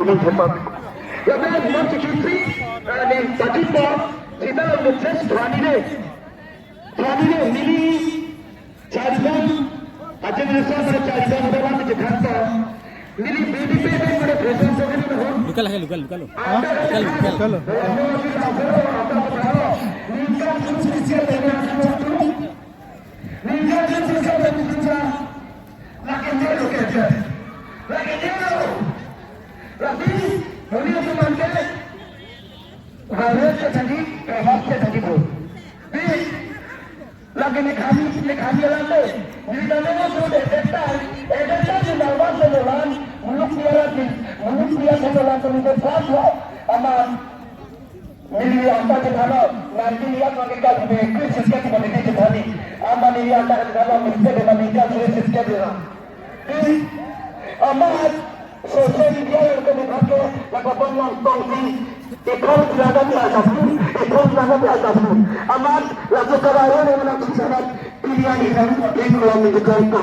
Lalu Monte Kintri dan tadi pun kita sukses Dhani deh mili carikan aja mereka carikan dalam Jakarta mili BDP pada presiden sekarang itu luka lo lagi ni kami lantai di dalamnya sudah detal di dalam seluruh manusia seluruh tujuh paswa aman ini anda kita nanti lihat mereka bekerja sesuatu seperti itu tadi aman ini anda kita mesti dengan sesuatu ini aman sosial media yang kami pakai lakukan nonton ikon berada di atas aman lalu kemarin yang menang sangat pilihan yang kalau menjadi itu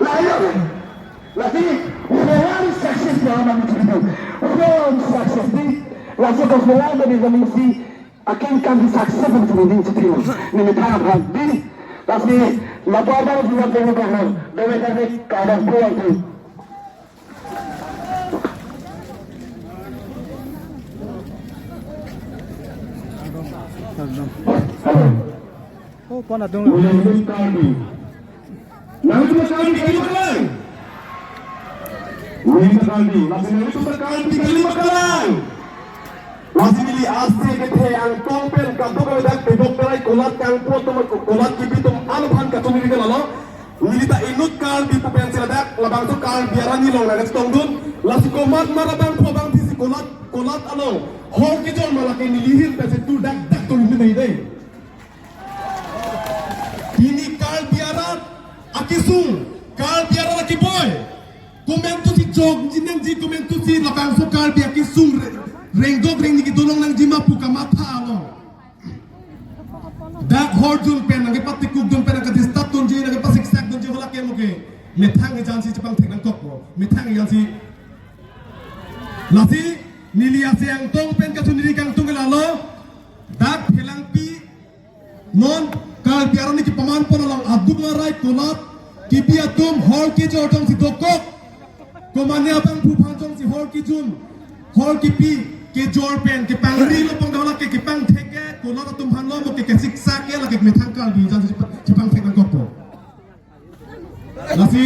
lain lagi orang sukses dalam hidup orang sukses ni lalu kemudian dari zaman si akan kami sukses untuk hidup ini tanah ni tapi laporan juga dengan dari keadaan pulang tu oh pana dong masih pilih asli ke yang kompel kantor dah tebok terai kolat yang kolat kibitum alpan katung ini kalau milita inut kal di pupen seladak labang tu kal biaran ni long naga tongdun lasu komat marabang pobang tisi kolat alo hor kijon malake nilihin pese tu dak tu ini nahi deh ini kal biaran akisung kal biaran akiboy komentu si jog jineng ji komentu si labang tu kal biar akisung Renggok ring ni kitulong ng jima puka mata alo. Dak horjun pen nang ipatikug dun pen nagkadistat dun ji nagpasiksek dun ji wala kaya mo kay metang ijan si Jepang tek ng kokpo metang ijan si lasi niliasi ang tong pen kasuniri kang tong lalo dak helang pi non kal piaran ni paman po lang adum maray kulat kipi atum hor ki jotong si dokok komanya bang pupanjong si hor ki jun hor kipi ke jor pen ke pangri lo pangdawala ke pang theke kola tum hanlo mo ke siksa ke la ke methangkal di jan Jepang thek nang kopo lasi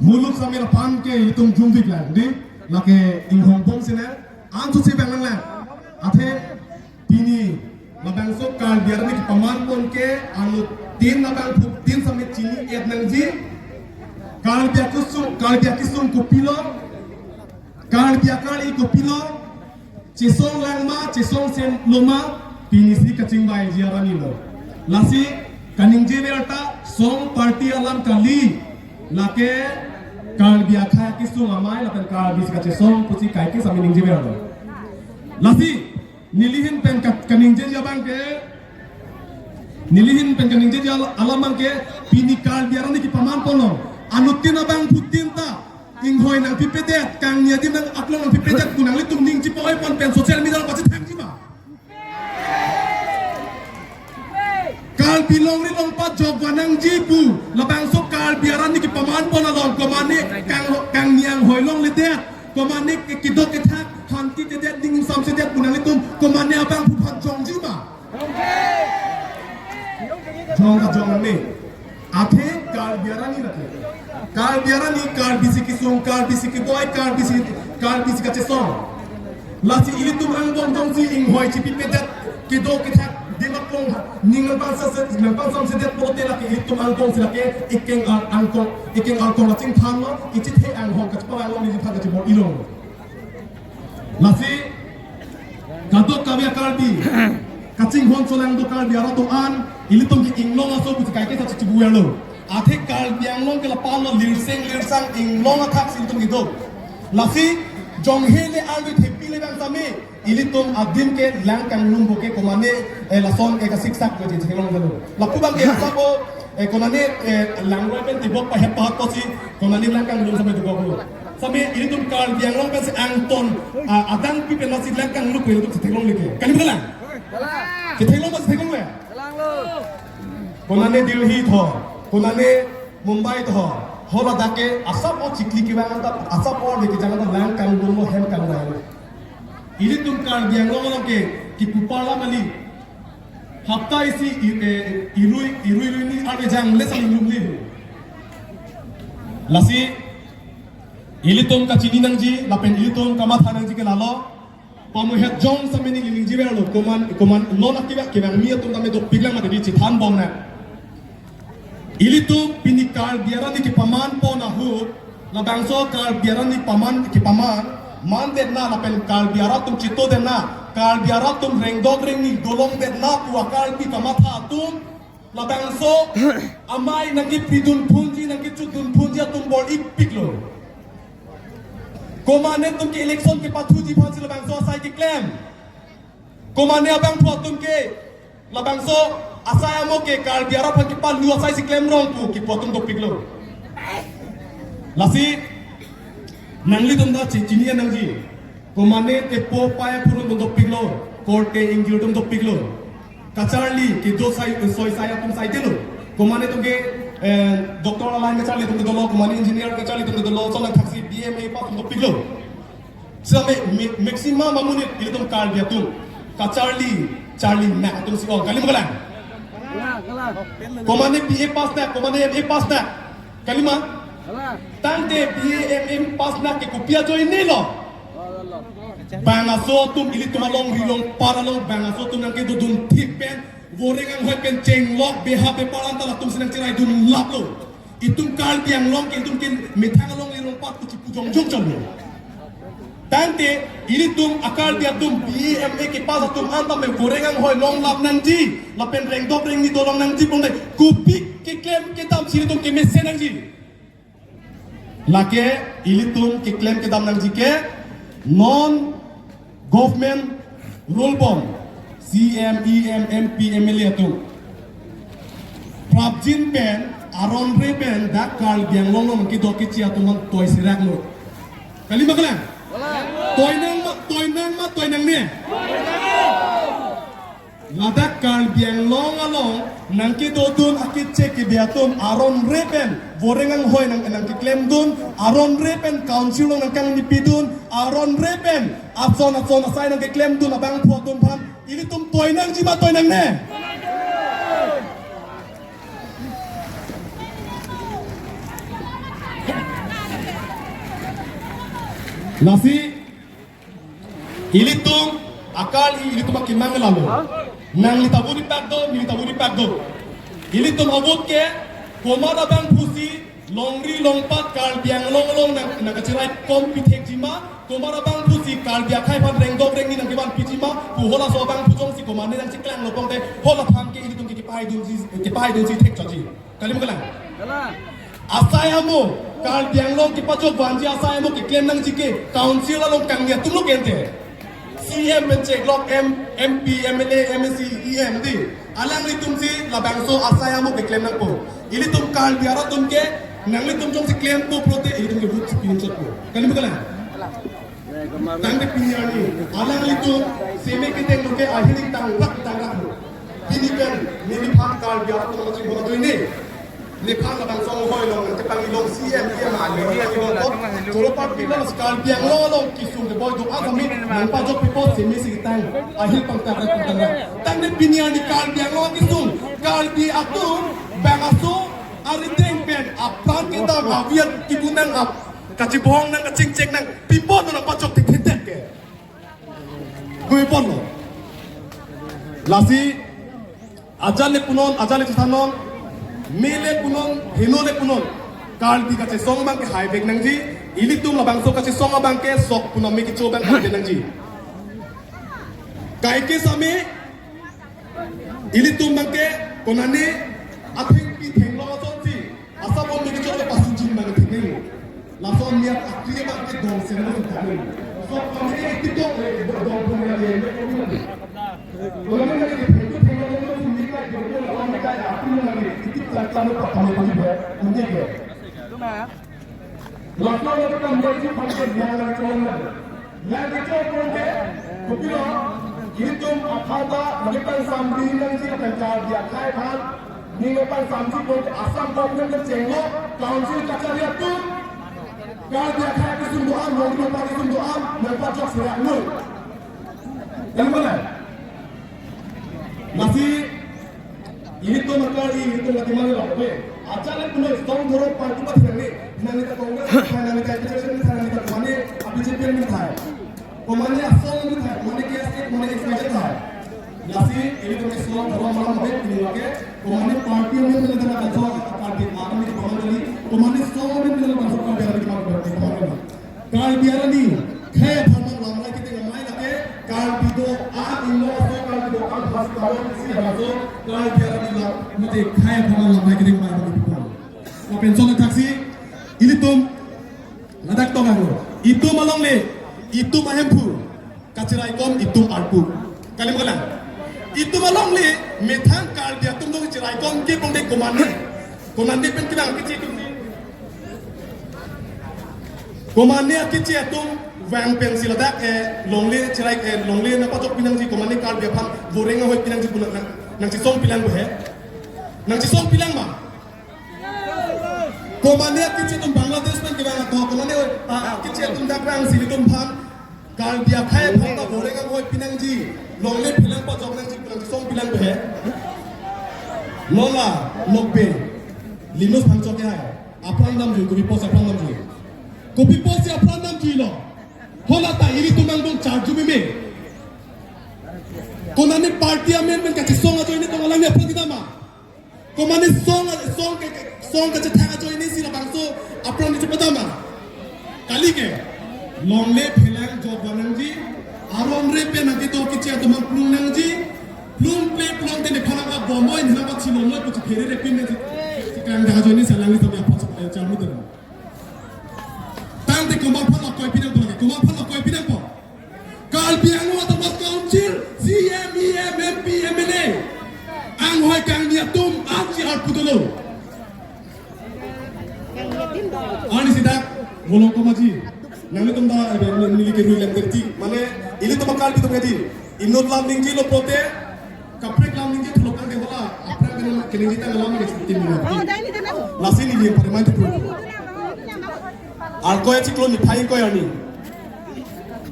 muluk samira pan ke itung jumbi plan di la ke ing hong bong sine an su si bang la athe pini la bang so kal biar ni paman pon ke anu tin la bang phuk tin samit chini et nang ji kal biar kisum ko pilo kal biakali ko pilo cisong langma cisong sen loma pinisi kacing bai jiarani lo lasi kaning jeverta song party alam kali lake kal biakha kisung amai lapen kal bis kace song puci kai ki sami ning jeverta lasi nilihin pen kaning je jabang ke nilihin pen kaning je alam ke pini kal biarani ki paman pono anutin abang putin ta inghoy nang pipedet kang nya dim nang aklong nang pipedet kunang litung ning ci poy pon pen sosial media pa thang ji ma kal bilong ni long pa jog wanang jibu labang so kal biaran ni ki paman pon along ko mani kang niang hoy long le det ko mani ki dok ke thak hanti te det ding sam se det kunang litung ko mani abang pu phan jong ji ma jong ni athe kal biaran ni rakhe kal biarani kal bisi kisung kal bisi ki boy kal bisi kace song lasi ili tum ang bong dong si ing hoy chi pipedet ki do ki thak dimakong ningal bangsa se nang bangsa se det pote la ki ili tum ang bong sila ke ikeng ang kong la ching thang lo ichi the ang hong ka pa lo ni ji thak chi bo ilong lasi kadok kabya kal bi kaching hon solang do kal biara to an ili tum ki inglong aso bu kai ke sa chi bu lo athe kal biang long ke la pal lo lirsang ing long athak sin tung ido lasi jong hele alwi thepi le bang sami ilitung adim ke lang kang lung boke komane la son ke ka siksak ko je long jalo lapu bang ke sabo konane lang ro pen tibok pa hepa to si konane lang kang lung sami do ko sampai ini tuh kal biang long kan si Anton adang pi pen masih langkang lu pun tuh teglong lagi kan betul lah si teglong masih teglong ya konane Delhi tho konane Mumbai tho hola dake asap o cikli ki bang anta asap o de ki jangan ta langkang lu mo hem kan lah ini tuh kal biang long ke ki pupala mali hafta isi irui ni arbe jang le saling lumli lasi ilitum ka chini nangji lapen ilitum ka matha nangji ke lalo pamuhet jong sameni lingji belo koman non akiba ke bang mi tum tame do piglang ma di chithan bom na ilitum pinikal biarani ke paman po na hu la bangso kal biarani paman ke paman man de na lapen kal biara tum chito de na kal biara tum rengdog rengi dolong de na tu akal pi ka matha tum la bangso amai nangi pridun phunji nangi chudun phunji tum bol ipiklo Komane तुम के इलेक्शन के पाथु जी फांसी लबांगसो असाई के claim Komane abang tua तुम के लबांगसो असाई अमो के कार बियारा फंकी पाल लू असाई से क्लेम रॉन्ग तू कि पोतुम तो पिगलो लसी नंगली तुम दा चिनिया नंगजी Komane ते पो पाए पुरुन तुम तो पिगलो कोर्ट के इंगिल तुम तो पिगलो कचारली कि जो साई सोई साई तुम साई दिलो Komane तुम के doktor lain kecali tuh dulu, kemana engineer kecali tuh dulu, soalnya taksi BMA pas untuk pikir. Sampai maksimum mamunit itu tuh kal dia tuh, Charlie nak tuh sih, oh kali mana? Kemana BA pas nak, kemana MA pas nak, kali mana? Tante BA MA pas nak ke kopiah join ni loh. Bangaso tuh ini tuh malong rilong paralong, bangaso tuh nanti tuh dun thick pen. Gorengan hoy pen ceng lok beha be palan tala tum senang cerai dun lap lo itum kal biang long itum kin methang long li long pat kuci pujong jong chom lo tante ini tum akal dia tum BMA ke pas tum anta me gorengan hoy long lap nangji lapen reng dok reng ni dolong nangji pong dai kupik ke claim ke tam sini tum ke mesen nangji lake ini tum ke claim ke tam nangji ke non government rule bomb CM, EM, MP, MLA tu. Prabjin pen, aron re pen, dak kal biang long long kita kecil tu man toy sirak lo. Kali makalan? Toy nang ni. Ladak kal biang long along, nang kita dun akit cek biatum aron re pen, gorengan hoy nang klaim dun, aron re pen council nang kang nipidun, aron re pen, abson asai nang klaim dun abang puak dun pan. Ini tum toy nang jima toy nang ne. Nasi ini tum akal ini tum makin nang lalu. Nang li taburi pagdo. Ini tum abot ke komada bang pusi longri longpat kal biang long nang kacirai kompitek jima. Komara bang pusi kal biak hai pan reng dok reng ni nang kiban pijima ku hola so bang pujong si komane nang ciklang lo pong te hola tham ke ini tum ki pai dun si tek chaji kali mo kalang asai amo kal biang long ki pajok banji asai amo ki claim nang jike council la long kang dia tum lo kente CM men cek lok MP MLA MSC EM di alang li tum si la bang so asai amo ki claim nang po ini tum kal biara tum ke nang li tum jong si claim po prote ini tum ki but pin chot po kali mo kalang tangke pinyani alang itu seme kita loke ahiring tangrak ini kan ini pan kal biar tu macam bola ini pan abang song hoy long tepang long CM ali kalau part kita sekal biang long kisung de boy do agami nang pajok people seme si kita ahir pang tangrak tangke pinyani kal biang long kisung kal bi atum bangaso ariteng pen apran kita gawiat kibunang ap kaci bohong nang kacing cek nang pipon nang pacok tik tik ke gue pon lo lasi ajale thanon mele punon hinole punon kal di kace song bang ke high back nang ji ilitum la bang so kace song bang ke sok punon me ki cho bang ke nang ji kai ke same ilitum bang ke konane athing pi theng lo so ji asa bom me ki cho pasu jin bang ke theng langsung lihat akhirnya bang ke dong sen lo thang so kami itu dong dong ya kalau mana ke theng lo nikah jodoh lawan nikah akhirnya lagi itu cara pertama kali ini ke Lalu kita kembali pada yang lain yang itu pun ke, kupilo itu apa mereka sambil nanti akan dia kaya kan, ni mereka sambil pun asam pun dengan cenglo, council kacariat tu, kalau dia kaya kesunduan, mau kita kesunduan, mereka jauh serak nul. Yang mana? Masih itu makali itu lagi mana lah, acara punya stone dorong parti parti ni, nanti kita kongres, nanti kita exhibition, nanti kita mana, api champion ni thai, pemane asal ni thai, pemane KSK, pemane exhibition thai, jadi ini tu stone dorong malam ni ini lagi, pemane parti ni kita nak kacau, parti apa ni pemane ni, pemane stone ni kita nak masuk ke biara di mana berarti pemane ni, kalau biara ni, kaya pemane lama kita ngamai lagi, kalau itu ini kalau itu pas kalau sih kalau kalau biara ni lah, mesti kaya pemane lama kita ngamai lagi. Pensiun taksi ini tuh ladak tongago itu malang le itu mahempu kacirai kom itu arpu kali malang itu malang le metang kal dia tuh dong cirai kom ke pondek komande pen kena kecil tu komande kecil tu wang pensil ladak longle cirai longle napa jok pinang si komande kal dia pam goreng awak pinang si punak nang si song pilang bohe nang si song pilang mah komande kecil tu Bangladesh pen kena atau komande kecil tu dakrang sini tu pam kal dia kaya pam tak goreng awak pinang si longle pilang pa jok nang si punak si song pilang bohe lola lokbe linus pangcok ya apa nam ju kopi pos apa nam ju kopi pos ya apa nam ju lo hola ta ini tu mang dong charge me konani parliament men kaci song ajo ini tong alang ni apa kita mah komani song kaci thang ajo ini sila bangso apa ni cepat mah kali ke longle philang job banang ji arom re pe nagi to kici atau mang plung nang ji plung play plung tene phana ka bomoy nina ba chilo moi kuch phere re pin ne kan da jo ni salang ni tabi apa chalu tu tang de kuma phana koi pinang to kuma phana koi pinang po kal piang wa tamat council CMEM MP MLA ang hoi kang dia tum aji ar putolo ani sidak bolong ko maji nang tum da nili ke rui lang terti mane ili to makal bitu ngadi inot lam ning ji lo prote kapre lam ning ji tholokan de bola apra ke ning ji ta lam ni tim ni lasi ni ni pare mai tu al ko chi klo ni phai ko ya ni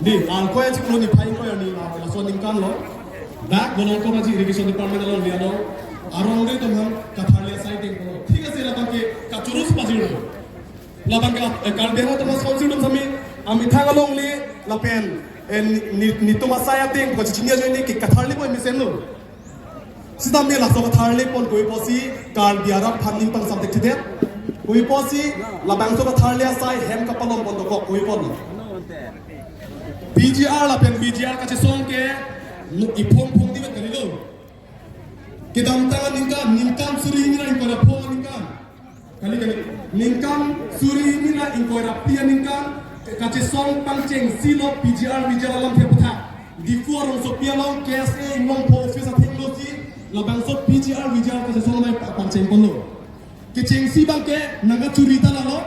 di al ko chi klo ni phai ko ya ni la so ning kan lo da bolong ko maji irrigation department lo dia lo arong de to ham kathalia side ding ko ঠিক আছে la banke ka churus pajil lo la banke kal de to mas council dum sami ami thangalong li la pen ni to masaya ting ko chinia jo ni ki katharli boy misen lo sidam me la so katharli pon koi posi kal biara phanin pang sam tekte koi posi la bang so katharli sai hem kapalom pon ko koi pon BGR la pen BGR ka song ke ipong pong di kali lo kidam tangan ningkan suri ni na ingkora po ningkan kali ningkan suri ni na ingkora pia ningkan kace song pangcheng silo BGR alam thepatha di forum so pia long KSA ngong po office technology la bang so BGR kace song mai pangcheng pon lo ke cheng si bang ke naga churi ta la lo